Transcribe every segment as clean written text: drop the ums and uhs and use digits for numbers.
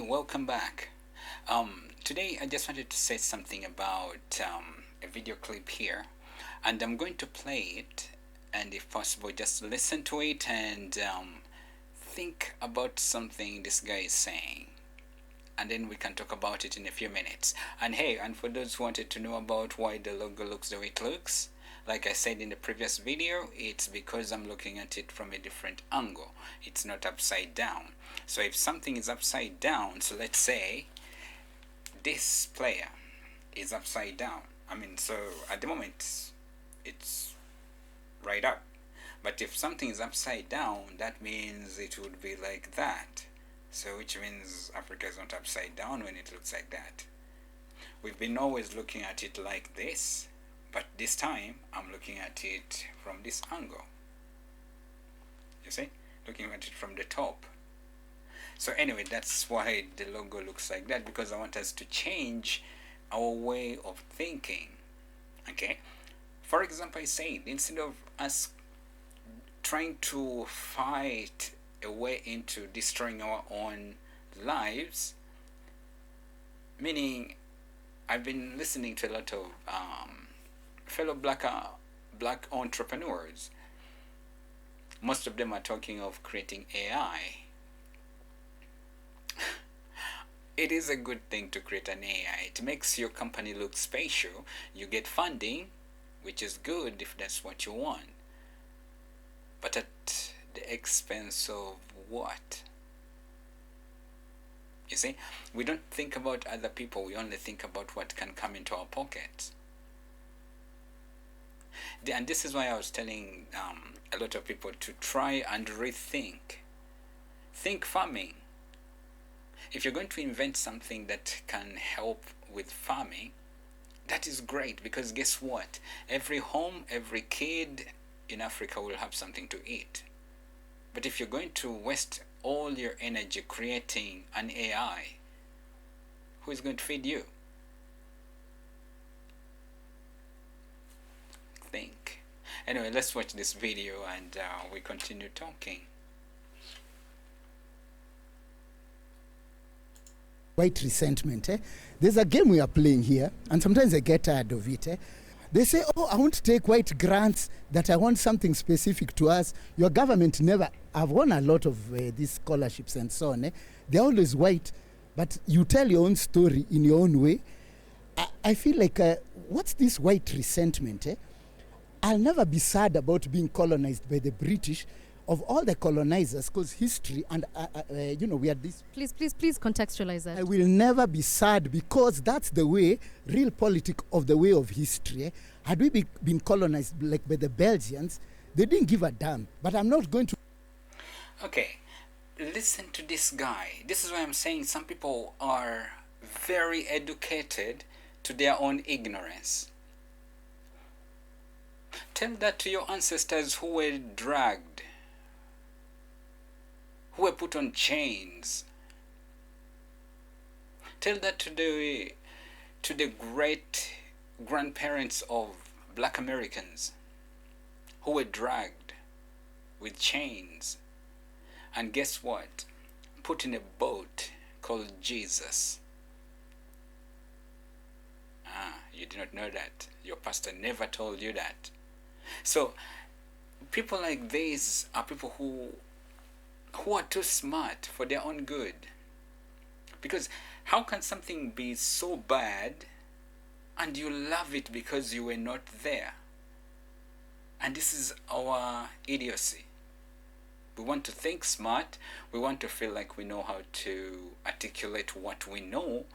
welcome back. Today I just wanted to say something about a video clip here, and I'm going to play it, and if possible, just listen to it and think about something this guy is saying, and then we can talk about it in a few minutes. And hey, and for those who wanted to know about why the logo looks the way it looks, like I said in the previous video, it's because I'm looking at it from a different angle. It's not upside down. So if something is upside down, so let's say this player is upside down. So at the moment it's right up. But if something is upside down, that means it would be like that. So which means Africa is not upside down when it looks like that. We've been always looking at it like this, but this time I'm looking at it from this angle. You see? Looking at it from the top. So anyway, that's why the logo looks like that, because I want us to change our way of thinking. Okay? For example, I said, instead of us trying to fight a way into destroying our own lives, meaning I've been listening to a lot of fellow black entrepreneurs. Most of them are talking of creating AI. It is a good thing to create an AI. It makes your company look special. You get funding, which is good if that's what you want. But at the expense of what? You see, we don't think about other people. We only think about what can come into our pockets. And this is why I was telling a lot of people to try and rethink. Think farming. If you're going to invent something that can help with farming, that is great, because guess what? Every home, every kid in Africa will have something to eat. But if you're going to waste all your energy creating an AI, who is going to feed you? Think. Anyway, let's watch this video and we continue talking. White resentment. There's a game we are playing here, and sometimes I get tired of it. They say, oh, I want to take white grants, that I want something specific to us. Your government never. I've won a lot of these scholarships and so on. They're always white, but you tell your own story in your own way. I feel like, what's this white resentment? I'll never be sad about being colonized by the British, of all the colonizers, because history and we had this. Please contextualize that. I will never be sad, because that's the way, real politic of the way of history. Had we been colonized like by the Belgians, they didn't give a damn. But I'm not going to. Okay, listen to this guy. This is why I'm saying some people are very educated to their own ignorance. Tell that to your ancestors who were dragged, who were put on chains. Tell that to the great grandparents of black Americans who were dragged with chains, and guess what? Put in a boat called Jesus. You did not know that. Your pastor never told you that. So people like these are people who are too smart for their own good. Because how can something be so bad and you love it because you were not there? And this is our idiocy. We want to think smart. We want to feel like we know how to articulate what we know.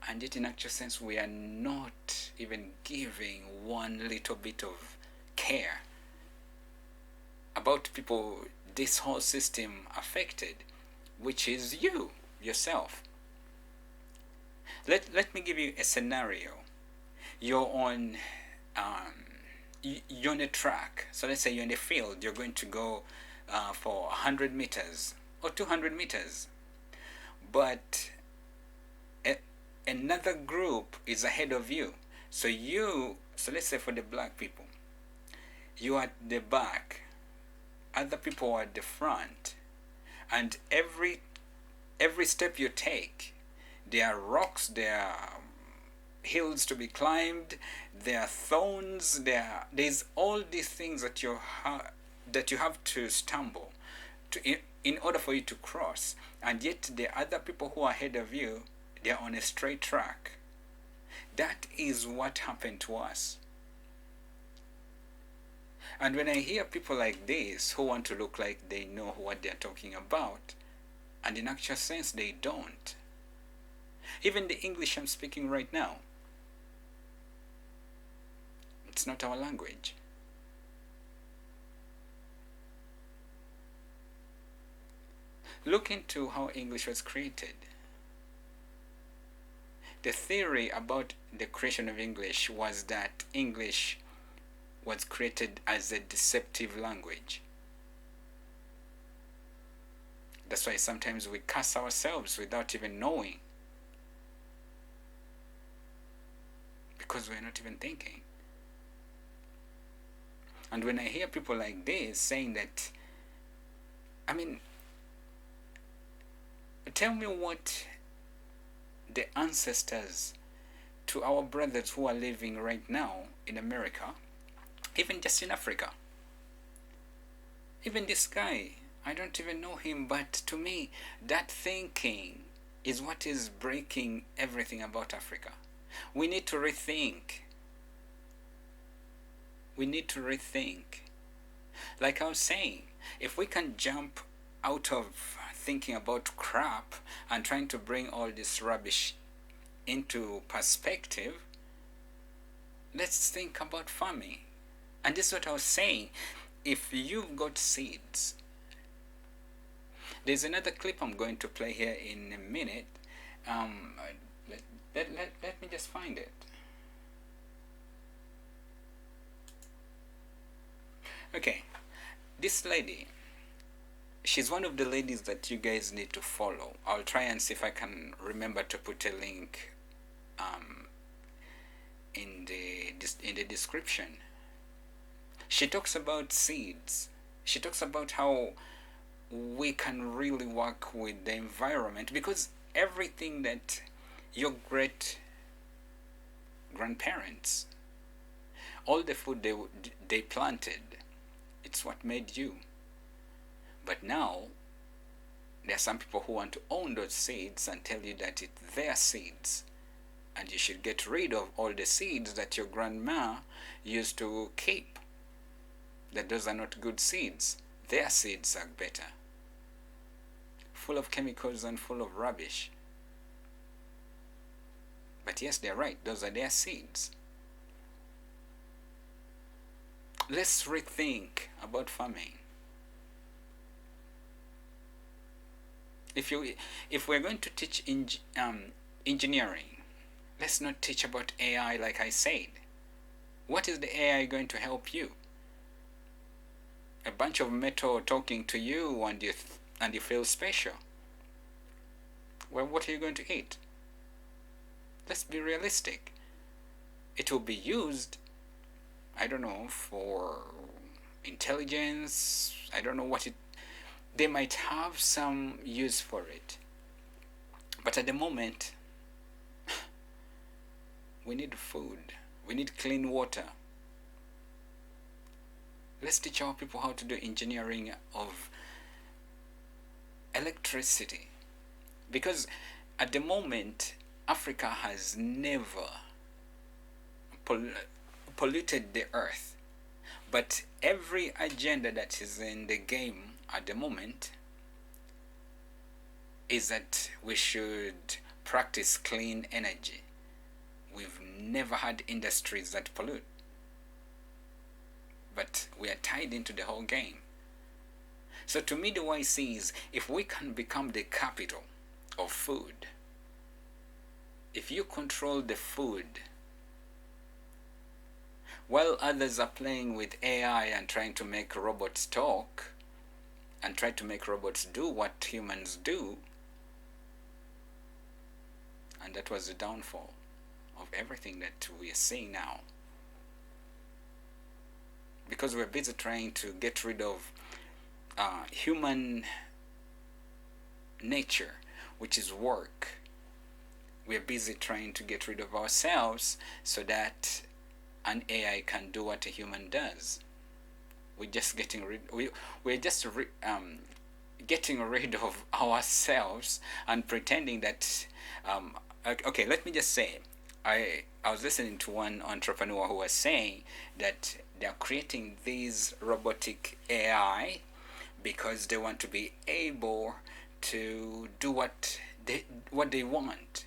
And yet in actual sense, we are not even giving one little bit of care about people this whole system affected, which is you, yourself. Let me give you a scenario. You're on a track. So let's say you're in a field. You're going to go for 100 meters or 200 meters. But another group is ahead of you. So let's say for the black people, you are at the back, other people are at the front, and every every step you take, there are rocks, there are hills to be climbed, there are thorns, there's all these things that that you have to stumble in order for you to cross. And yet the other people who are ahead of you, they are on a straight track. That is what happened to us. And when I hear people like this who want to look like they know what they're talking about, and in actual sense they don't. Even the English I'm speaking right now, it's not our language. Look into how English was created. The theory about the creation of English was that English was created as a deceptive language. That's why sometimes we curse ourselves without even knowing, because we're not even thinking. And when I hear people like this saying that, I mean, tell me what the ancestors to our brothers who are living right now in America, even just in Africa, even this guy, I don't even know him, but to me, that thinking is what is breaking everything about Africa. We need to rethink. We need to rethink. Like I was saying, if we can jump out of thinking about crap and trying to bring all this rubbish into perspective, let's think about farming. And this is what I was saying. If you've got seeds, there's another clip I'm going to play here in a minute. Let me just find it. Okay, this lady, she's one of the ladies that you guys need to follow. I'll try and see if I can remember to put a link in the description. She talks about seeds. She talks about how we can really work with the environment, because everything that your great grandparents, all the food they planted, it's what made you. But now there are some people who want to own those seeds and tell you that it's their seeds, and you should get rid of all the seeds that your grandma used to keep, that those are not good seeds. Their seeds are better, full of chemicals and full of rubbish. But yes, they're right, those are their seeds. Let's rethink about farming. If we're going to teach engineering, let's not teach about AI like I said. What is the AI going to help you? A bunch of metal talking to you and you feel special. Well, what are you going to eat? Let's be realistic. It will be used, I don't know, for intelligence. I don't know what they might have some use for it. But at the moment, we need food. We need clean water. Let's teach our people how to do engineering of electricity. Because at the moment, Africa has never polluted the earth. But every agenda that is in the game at the moment is that we should practice clean energy. We've never had industries that pollute. But we are tied into the whole game. So to me, the way I see is, if we can become the capital of food, if you control the food, while others are playing with AI and trying to make robots talk and try to make robots do what humans do, and that was the downfall of everything that we are seeing now. Because we're busy trying to get rid of human nature, which is work. We're busy trying to get rid of ourselves so that an AI can do what a human does. We're just getting rid. We're just getting rid of ourselves and pretending that. Okay, let me just say, I was listening to one entrepreneur who was saying that they're creating these robotic AI because they want to be able to do what they want,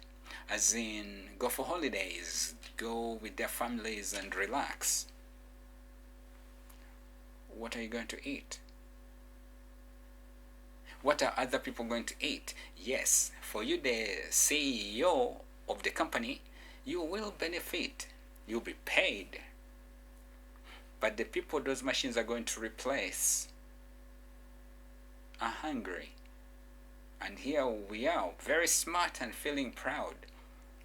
as in go for holidays, go with their families and relax. What are you going to eat? What are other people going to eat? Yes, for you, the CEO of the company, you will benefit. You'll be paid. But the people those machines are going to replace are hungry. And here we are, very smart and feeling proud.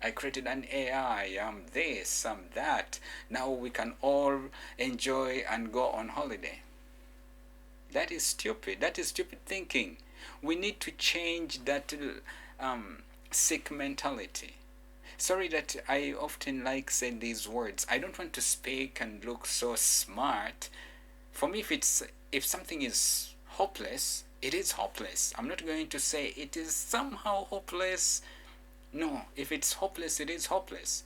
I created an AI, I'm this, I'm that. Now we can all enjoy and go on holiday. That is stupid. That is stupid thinking. We need to change that sick mentality. Sorry that I often like saying these words. I don't want to speak and look so smart. For me, if something is hopeless, it is hopeless. I'm not going to say it is somehow hopeless. No, if it's hopeless, it is hopeless.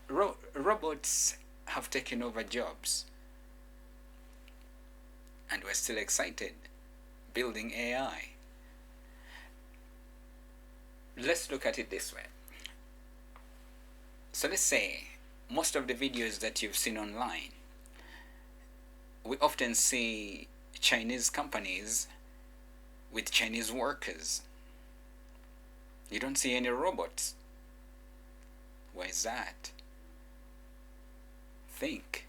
Robots have taken over jobs. And we're still excited building AI. Let's look at it this way. So let's say most of the videos that you've seen online, we often see Chinese companies with Chinese workers. You don't see any robots. Why is that? Think.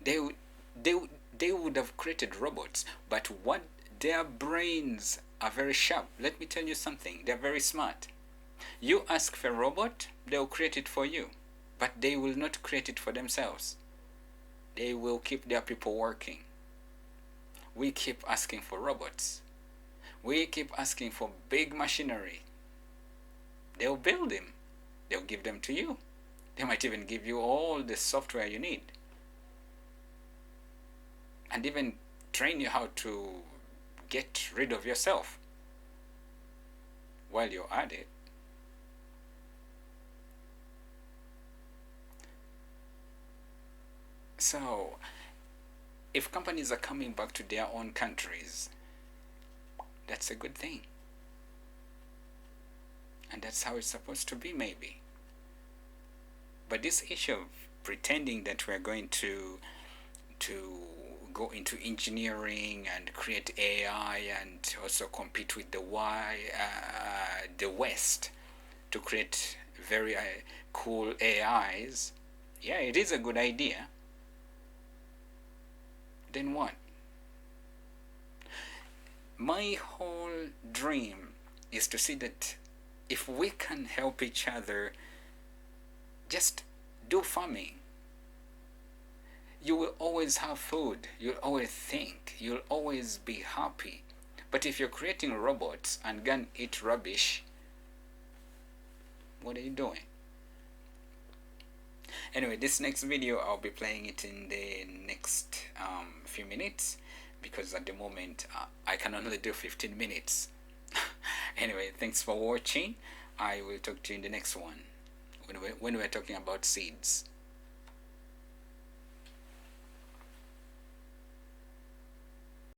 They would have created robots, but what their brains are very sharp. Let me tell you something. They're very smart. You ask for a robot, they'll create it for you, but they will not create it for themselves. They will keep their people working. We keep asking for robots. We keep asking for big machinery. They'll build them. They'll give them to you. They might even give you all the software you need. And even train you how to get rid of yourself while you're at it. So, if companies are coming back to their own countries, that's a good thing. And that's how it's supposed to be, maybe. But this issue of pretending that we're going to go into engineering and create AI and also compete with the West to create very cool AIs, yeah, it is a good idea. Then what? My whole dream is to see that if we can help each other, just do farming. You will always have food, you'll always think, you'll always be happy. But if you're creating robots and gonna eat rubbish, what are you doing? Anyway, this next video, I'll be playing it in the next few minutes, because at the moment I can only do 15 minutes. Anyway, thanks for watching. I will talk to you in the next one when we're talking about seeds.